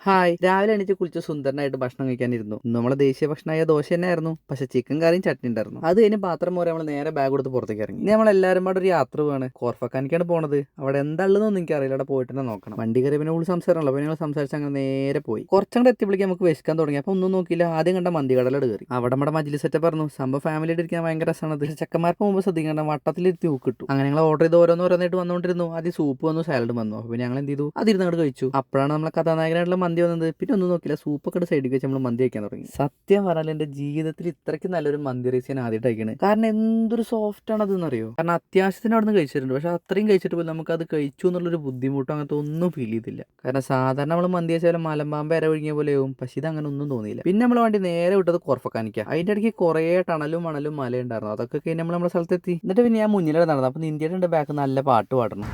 Hi രാവിലെ എണീറ്റ് കുളിച്ച് സുന്ദരനായിട്ട് ഭക്ഷണം കഴിക്കാനിരുന്നു. ഇന്ന് നമ്മളെ ദേശീയ ഭക്ഷണമായ ദോശ തന്നെയായിരുന്നു. പക്ഷെ ചിക്കൻ കറിയും ചട്നി ഉണ്ടായിരുന്നു. അത് കഴിഞ്ഞ് പാത്രം പോരെ നമ്മൾ നേരെ ബാഗ് കൊടുത്ത് പുറത്തേക്ക് ഇറങ്ങി. ഇനി നമ്മളെല്ലാവരും കൂടെ ഒരു യാത്ര പോവാണ്. കോർഫക്കാനിക്കാണ് പോണത്. അവിടെ എന്താ ഉള്ളതെന്നൊന്നും എനിക്ക് അറിയില്ല. അവിടെ പോയിട്ട് തന്നെ നോക്കണം. വണ്ടി കയറി പിന്നെ കൂടുതൽ സംസാരമല്ലോ. അപ്പോൾ ഞങ്ങൾ സംസാരിച്ച് അങ്ങനെ നേരെ പോയി. കുറച്ചങ്ങോട്ട് എത്തിയപ്പോഴേക്കും നമുക്ക് വിശക്കാൻ തുടങ്ങി. അപ്പോൾ ഒന്നും നോക്കിയില്ല, ആദ്യം കണ്ട മന്തി കടലോട് കയറി. അവിടെ നമ്മുടെ മജിലി സെറ്റപ്പ് പറഞ്ഞു. സംഭവം ഫാമിലി ആയിട്ട് ഇരിക്കാൻ ഭയങ്കര രസമാണ്. പക്ഷേ ചെക്കന്മാർക്ക് മുമ്പ് ശ്രദ്ധിക്കേണ്ട വട്ടത്തിലിരുത്തി ഊക്കിട്ടു. അങ്ങനെ ഞങ്ങൾ ഓർഡർ ചെയ്ത് ഓരോന്നായിട്ട് വന്നുകൊണ്ടിരുന്നു. ആദ്യം സൂപ്പ് വന്നു, സാലഡ് വന്നു. അപ്പോൾ ഞങ്ങൾ എന്ത് ചെയ്തു, അതിരുന്ന് അങ്ങോട്ട് കഴിച്ചു. അപ്പോഴാണ് നമ്മളെ കഥാനായകനായിട്ടുള്ള മന്തി വന്നത്. പിന്നെ ഒന്നും നോക്കില്ല, സൂപ്പൊക്കെ സൈഡിൽ വെച്ച് നമ്മൾ മന്തി കഴിക്കാൻ തുടങ്ങി. സത്യം പറഞ്ഞാൽ എൻ്റെ ജീവിതത്തിൽ ഇത്രയ്ക്ക് നല്ലൊരു മന്തി റൈസ് ഞാൻ ആദ്യമായിട്ട് കഴിക്കുന്നത്. കാരണം എന്തൊരു സോഫ്റ്റ് ആണ് അതെന്ന് അറിയോ. കാരണം അത്യാവശ്യത്തിന് അവിടെ നിന്ന് കഴിച്ചിട്ടുണ്ട്. പക്ഷെ അത്രയും കഴിച്ചിട്ട് പോലും നമുക്ക് അത് കഴിച്ചു എന്നുള്ളൊരു ബുദ്ധിമുട്ടോ അങ്ങനത്തെ ഒന്നും ഫീൽ ചെയ്തില്ല. കാരണം സാധാരണ നമ്മൾ മന്തി കഴിച്ചാൽ മലമ്പാമ്പ് ഇര ഒഴുകിയ പോലെയാവും. പക്ഷെ ഇത് അങ്ങനെ ഒന്നും തോന്നിയില്ല. പിന്നെ നമ്മൾ വണ്ടി നേരെ വിട്ടത് കോർഫക്കാനിക്ക. അതിൻ്റെ ഇടയ്ക്ക് കുറേ ടണലും മണലും മലയുണ്ടായിരുന്നു. അതൊക്കെ കഴിഞ്ഞ് നമ്മളെ സ്ഥലത്തെത്തി. എന്നിട്ട് പിന്നെ ഞാൻ മുന്നിലാണ് നടന്നത്. അപ്പം ഇന്ത്യയുടെ ബാക്ക് നല്ല പാട്ട് പാടണം.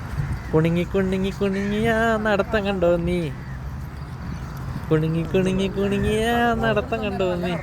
കുണുങ്ങി കുണുങ്ങി കുണുങ്ങിയ നടത്തം കണ്ടോ നീ, കുണുങ്ങി കുണുങ്ങി കുണുങ്ങിയ നടത്തം കണ്ടോ നീ.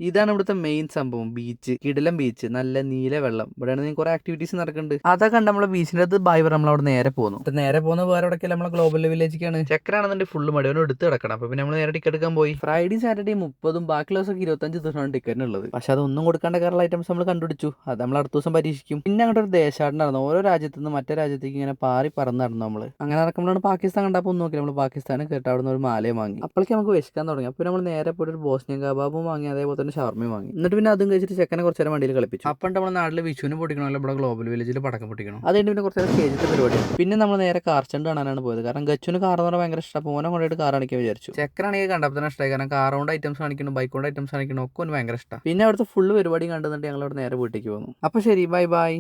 ഇതാണ് ഇവിടുത്തെ മെയിൻ സംഭവം. ബീച്ച്, കിടിലം ബീച്ച്, നല്ല നീല വെള്ളം. ഇവിടെയാണ് കുറെ ആക്ടിവിറ്റീസ് നടക്കുന്നുണ്ട്. അതൊക്കെ കണ്ട് നമ്മളെ ബീച്ചിന്റെ അടുത്ത് ബായ് പറ നമ്മൾ അവിടെ നേരെ പോകുന്നു. നേരെ പോകുന്ന വേറെ എവിടെയൊക്കെ നമ്മളെ ഗ്ലോബൽ വില്ലേജിക്കാണ്. ചെക്കനാണെന്നുണ്ടെങ്കിൽ ഫുള്ള് മടി, അവനെ എടുത്ത് കിടക്കണം. അപ്പൊ പിന്നെ നമ്മൾ നേരെ ടിക്കറ്റ് എടുക്കാൻ പോയി. ഫ്രൈഡേ സാറ്റർഡേ 30, ബാക്കിയുള്ള ദിവസമൊക്കെ 25 ദിവസമാണ് ടിക്കറ്റിന് ഉള്ളത്. പക്ഷെ അതൊന്നും കൊടുക്കാണ്ട് കയറുള്ള ഐറ്റംസ് നമ്മൾ കണ്ടുപിടിച്ചു. അത് നമ്മൾ അടുത്ത ദിവസം പരീക്ഷിക്കും. പിന്നെ അങ്ങോട്ട് ഒരു ദേശാടനം നടന്നു. ഓരോ രാജ്യത്തു നിന്ന് മറ്റേ രാജ്യത്തേക്ക് ഇങ്ങനെ പാറി പറന്ന് നടന്നു നമ്മൾ. അങ്ങനെ നടക്കുമ്പോഴാണ് പാകിസ്ഥാൻ കണ്ടപ്പോൾ ഒന്ന് നോക്കി നമ്മൾ പാകിസ്ഥാന് കേട്ട് അവിടെ നിന്ന് ഒരു മാലയും വാങ്ങി. അപ്പോഴേക്ക് നമുക്ക് വിശക്കാൻ തുടങ്ങി. അപ്പോൾ നമ്മൾ നേരെ പോയിട്ട് ഒരു ബോസ്നിയൻ കബാബും വാങ്ങി, അതേപോലെ തന്നെ ഷവർമയും വാങ്ങി. എന്നിട്ട് പിന്നെ അതും കഴിച്ചിട്ട് ചെക്കനെ കുറച്ച് നേരം വണ്ടിയിൽ കളിപ്പിച്ചു. അപ്പം നമ്മുടെ നാട്ടിൽ വിഷുവിന് പൊട്ടിക്കണമല്ലോ, ഇവിടെ ഗ്ലോബൽ വില്ലേജിൽ പടക്കം പൊട്ടിക്കണം. അത് കഴിഞ്ഞ് പിന്നെ കുറച്ച് നേരം സ്റ്റേജിലത്തെ പരിപാടി. പിന്നെ നമ്മൾ നേരെ കാർ സ്റ്റണ്ട് കാണാനാണ് പോയത്. കാരണം ഗച്ചുവിന് കാർ എന്ന് പറഞ്ഞാൽ ഭയങ്കര ഇഷ്ടം. ഓനെ കൊണ്ടായിട്ട് കാർ കാണിക്കാൻ വിചാരിച്ചു. ചെക്കനാണെങ്കിൽ കണ്ടപ്പോൾ തന്നെ ഇഷ്ടമായി. കാരണം കാർ കൊണ്ട് ഐറ്റംസ് കാണിക്കണം, ബൈക്ക് കൊണ്ട് ഐറ്റംസ് കാണിക്കണം, ഒക്കെ ഭയങ്കര ഇഷ്ടം. പിന്നെ അവിടുത്തെ ഫുള്ള് പരിപാടി കണ്ടെന്നിട്ട് ഞങ്ങൾ അവിടെ നേരെ വീട്ടിലേക്ക് പോകുന്നു. അപ്പോൾ ശരി, ബൈ ബൈ.